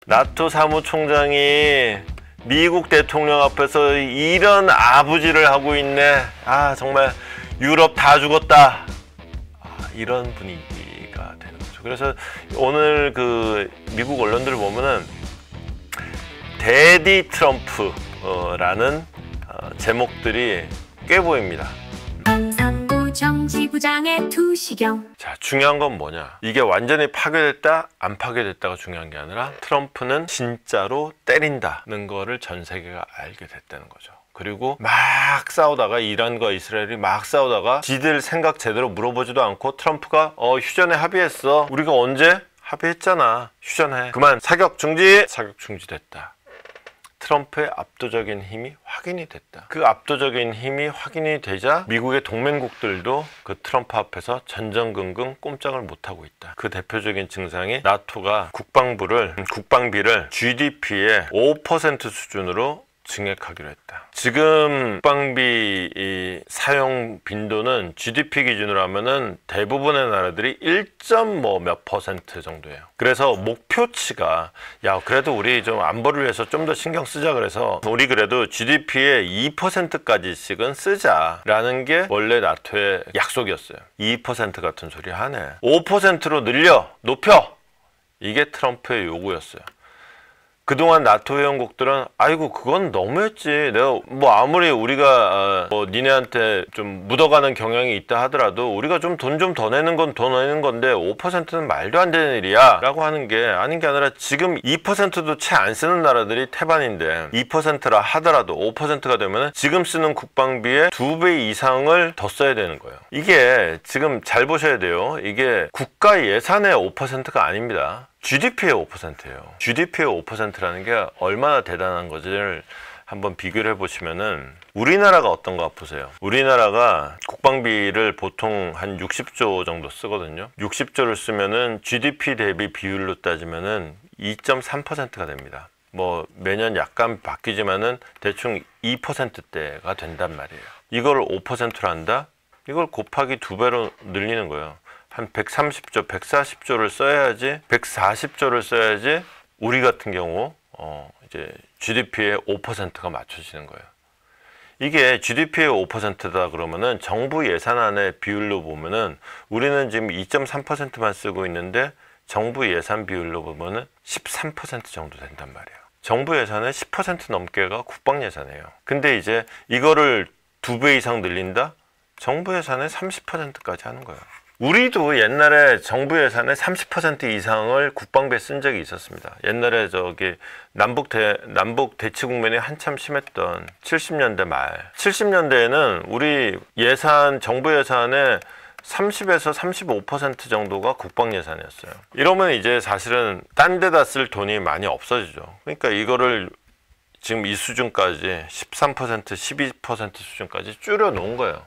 나토 사무총장이 미국 대통령 앞에서 이런 아부지를 하고 있네. 아, 정말 유럽 다 죽었다. 이런 분위기가 되는 거죠. 그래서 오늘 그 미국 언론들을 보면은 데디 트럼프라는 제목들이 꽤 보입니다. 정지부장의 투시경. 자, 중요한 건 뭐냐, 이게 완전히 파괴됐다 안 파괴됐다가 중요한 게 아니라 트럼프는 진짜로 때린다는 거를 전 세계가 알게 됐다는 거죠. 그리고 막 싸우다가, 이란과 이스라엘이 막 싸우다가 지들 생각 제대로 물어보지도 않고 트럼프가 휴전에 합의했어. 우리가 언제 합의했잖아. 휴전해. 그만 사격 중지. 사격 중지됐다. 트럼프의 압도적인 힘이 확인이 됐다. 그 압도적인 힘이 확인이 되자 미국의 동맹국들도 그 트럼프 앞에서 전전긍긍 꼼짝을 못하고 있다. 그 대표적인 증상이 나토가 국방비를 GDP의 5% 수준으로 증액하기로 했다. 지금 국방비 사용 빈도는 GDP 기준으로 하면은 대부분의 나라들이 1.몇% 정도예요. 그래서 목표치가, 야, 그래도 우리 좀 안보를 위해서 좀 더 신경 쓰자, 그래서 우리 그래도 GDP의 2%까지씩은 쓰자라는 게 원래 나토의 약속이었어요. 2% 같은 소리 하네. 5%로 높여. 이게 트럼프의 요구였어요. 그동안 나토 회원국들은 아이고 그건 너무했지. 내가 뭐 아무리 우리가 니네한테 좀 묻어가는 경향이 있다 하더라도 우리가 좀 돈 좀 더 내는 건 더 내는 건데 5%는 말도 안 되는 일이야 라고 하는 게 아닌 게 아니라, 지금 2%도 채 안 쓰는 나라들이 태반인데 2%라 하더라도 5%가 되면 지금 쓰는 국방비의 2배 이상을 더 써야 되는 거예요. 이게 지금 잘 보셔야 돼요. 이게 국가 예산의 5%가 아닙니다. GDP의 5%예요. GDP의 5%라는 게 얼마나 대단한 건지를 한번 비교를 해보시면은, 우리나라가 어떤가 보세요. 우리나라가 국방비를 보통 한 60조 정도 쓰거든요. 60조를 쓰면은 GDP 대비 비율로 따지면은 2.3%가 됩니다. 뭐 매년 약간 바뀌지만은 대충 2%대가 된단 말이에요. 이걸 5%로 한다? 이걸 곱하기 2배로 늘리는 거예요. 한 130조, 140조를 써야지, 140조를 써야지 우리 같은 경우 이제 GDP의 5%가 맞춰지는 거예요. 이게 GDP의 5%다 그러면은 정부 예산안의 비율로 보면은 우리는 지금 2.3%만 쓰고 있는데 정부 예산 비율로 보면은 13% 정도 된단 말이에요. 정부 예산의 10% 넘게가 국방 예산이에요. 근데 이제 이거를 2배 이상 늘린다? 정부 예산의 30%까지 하는 거예요. 우리도 옛날에 정부 예산의 30% 이상을 국방비에 쓴 적이 있었습니다. 옛날에 남북 대치 국면이 한참 심했던 70년대 말. 70년대에는 우리 정부 예산의 30에서 35% 정도가 국방 예산이었어요. 이러면 이제 사실은 딴 데다 쓸 돈이 많이 없어지죠. 그러니까 이거를 지금 이 수준까지 13%, 12% 수준까지 줄여 놓은 거예요.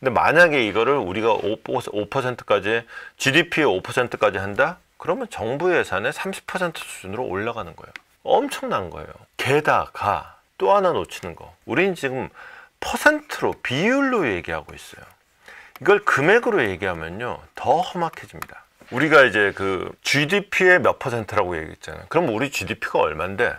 근데 만약에 이거를 우리가 5%까지, GDP의 5%까지 한다? 그러면 정부 예산의 30% 수준으로 올라가는 거예요. 엄청난 거예요. 게다가 또 하나 놓치는 거. 우린 지금 퍼센트로, 비율로 얘기하고 있어요. 이걸 금액으로 얘기하면요, 더 험악해집니다. 우리가 이제 그 GDP의 몇 %라고 얘기했잖아요. 그럼 우리 GDP가 얼만데?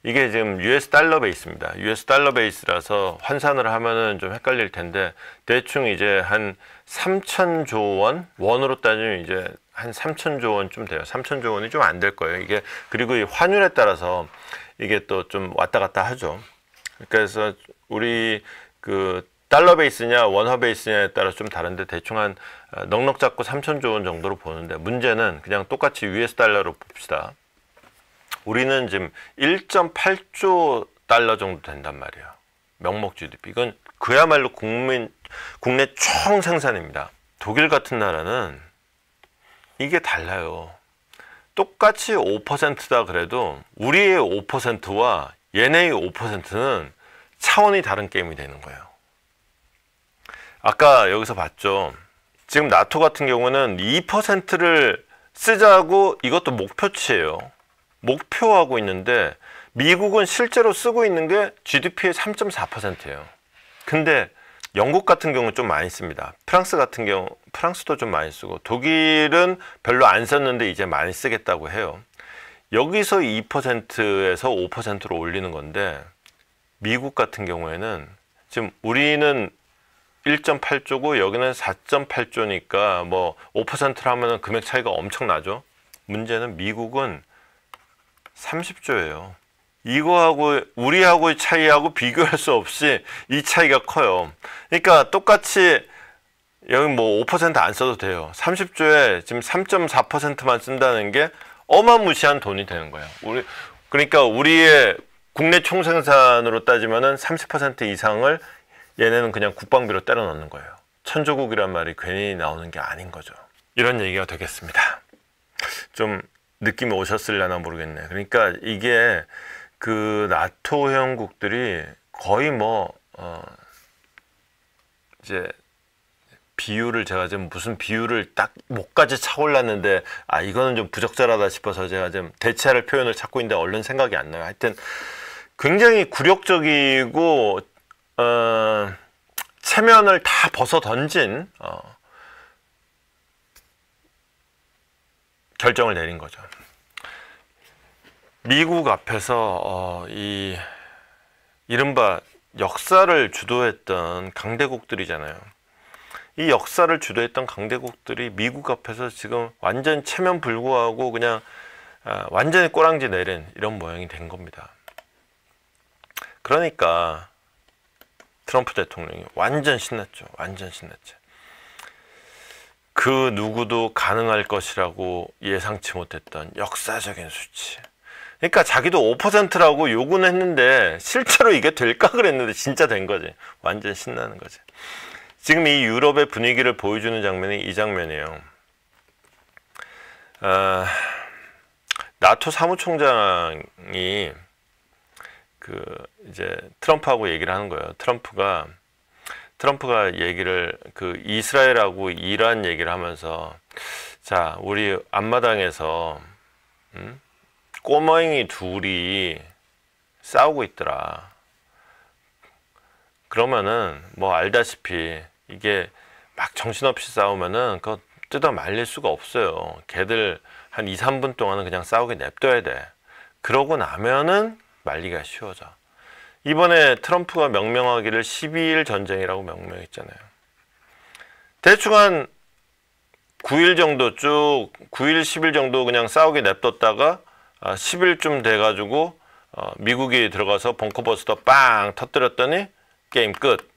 이게 지금 US 달러 베이스입니다. US 달러 베이스라서 환산을 하면은 좀 헷갈릴 텐데, 대충 이제 한 3,000조 원으로 따지면 이제 한 3,000조 원쯤 돼요. 3,000조 원이 좀 안 될 거예요. 이게, 그리고 이 환율에 따라서 이게 또 좀 왔다 갔다 하죠. 그래서 우리 그 달러 베이스냐 원화 베이스냐에 따라 좀 다른데, 대충 한 넉넉 잡고 3,000조 원 정도로 보는데, 문제는 그냥 똑같이 US 달러로 봅시다. 우리는 지금 1.8조 달러 정도 된단 말이에요. 명목 GDP. 이건 그야말로 국내 총 생산입니다. 독일 같은 나라는 이게 달라요. 똑같이 5%다 그래도 우리의 5%와 얘네의 5%는 차원이 다른 게임이 되는 거예요. 아까 여기서 봤죠. 지금 나토 같은 경우는 2%를 쓰자고, 이것도 목표치예요. 목표하고 있는데 미국은 실제로 쓰고 있는 게 GDP의 3.4%예요. 근데 영국 같은 경우는 좀 많이 씁니다. 프랑스도 좀 많이 쓰고, 독일은 별로 안 썼는데 이제 많이 쓰겠다고 해요. 여기서 2%에서 5%로 올리는 건데, 미국 같은 경우에는 지금 우리는 1.8조고 여기는 4.8조니까 뭐 5%를 하면은 금액 차이가 엄청 나죠. 문제는 미국은 30조예요. 이거하고 우리하고의 차이하고 비교할 수 없이 이 차이가 커요. 그러니까 똑같이 여기 뭐 5% 안 써도 돼요. 30조에 지금 3.4%만 쓴다는 게 어마무시한 돈이 되는 거예요. 그러니까 우리의 국내 총생산으로 따지면은 30% 이상을 얘네는 그냥 국방비로 때려 넣는 거예요. 천조국이란 말이 괜히 나오는 게 아닌 거죠. 이런 얘기가 되겠습니다. 좀 느낌이 오셨을려나 모르겠네. 그러니까 이게 그 나토 회원국들이 거의 뭐 이제 비율을 제가 지금 무슨 비율을 딱 목까지 차올랐는데 이거는 좀 부적절하다 싶어서 제가 좀 대체할 표현을 찾고 있는데 얼른 생각이 안 나요. 하여튼 굉장히 굴욕적이고 체면을 다 벗어 던진 결정을 내린 거죠. 미국 앞에서 이 이른바 역사를 주도했던 강대국들이잖아요. 이 역사를 주도했던 강대국들이 미국 앞에서 지금 완전 체면 불구하고 그냥 완전히 꼬랑지 내린 이런 모양이 된 겁니다. 그러니까 트럼프 대통령이 완전 신났죠. 완전 신났죠. 그 누구도 가능할 것이라고 예상치 못했던 역사적인 수치. 그러니까 자기도 5%라고 요구는 했는데 실제로 이게 될까 그랬는데 진짜 된 거지. 완전 신나는 거지. 지금 이 유럽의 분위기를 보여주는 장면이 이 장면이에요. 나토 사무총장이 이제 트럼프하고 얘기를 하는 거예요. 트럼프가 얘기를 이스라엘하고 이란 얘기를 하면서, 자, 우리 앞마당에서 꼬맹이 둘이 싸우고 있더라. 그러면은 뭐 알다시피 이게 막 정신없이 싸우면은 그거 뜯어 말릴 수가 없어요. 걔들 한 2, 3분 동안은 그냥 싸우게 냅둬야 돼. 그러고 나면은 말리기가 쉬워져. 이번에 트럼프가 명명하기를 12일 전쟁이라고 명명했잖아요. 대충 한 9일 정도 9일, 10일 정도 그냥 싸우게 냅뒀다가 10일쯤 돼가지고 미국이 들어가서 벙커버스터 빵 터뜨렸더니 게임 끝.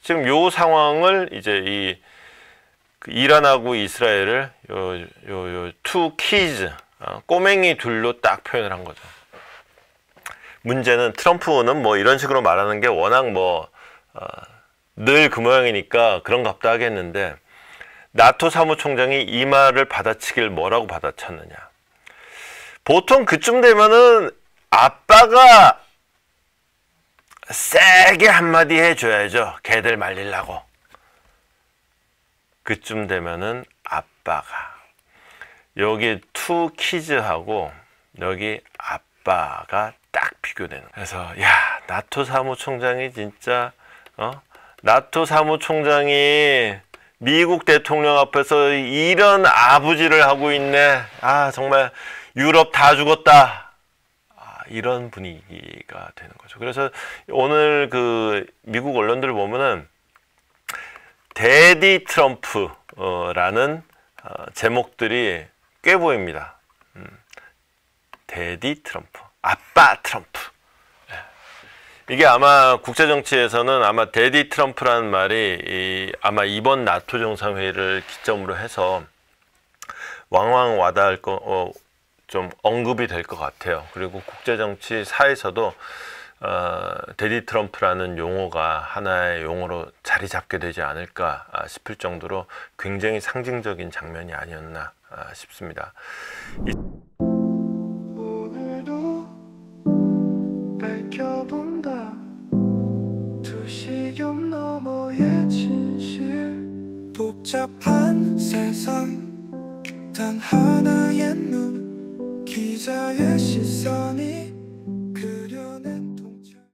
지금 요 상황을 이제 이란하고 이스라엘을 요 투 키즈 꼬맹이 둘로 딱 표현을 한 거죠. 문제는 트럼프는 뭐 이런 식으로 말하는 게 워낙 뭐 늘 그 모양이니까 그런갑다 하겠는데, 나토 사무총장이 이 말을 받아치길 뭐라고 받아쳤느냐. 보통 그쯤 되면은 아빠가 세게 한마디 해줘야죠. 걔들 말리려고. 그쯤 되면은 아빠가, 여기 투 키즈하고 여기 아빠가 딱 비교되는. 그래서 야, 나토 사무총장이 진짜 나토 사무총장이 미국 대통령 앞에서 이런 아부지를 하고 있네. 정말 유럽 다 죽었다. 이런 분위기가 되는 거죠. 그래서 오늘 미국 언론들을 보면은 데디 트럼프라는 제목들이 꽤 보입니다. 데디 트럼프, 아빠 트럼프. 이게 아마 국제정치에서는 아마 데디 트럼프라는 말이 아마 이번 나토 정상회의를 기점으로 해서 왕왕 와닿을 좀 언급이 될 것 같아요. 그리고 국제정치사에서도 데디 트럼프라는 용어가 하나의 용어로 자리 잡게 되지 않을까 싶을 정도로 굉장히 상징적인 장면이 아니었나 싶습니다. 오늘도 밝혀본다 두시경 너머의 진실. 복잡한 세상 단 하나의 눈, 기자의 시선이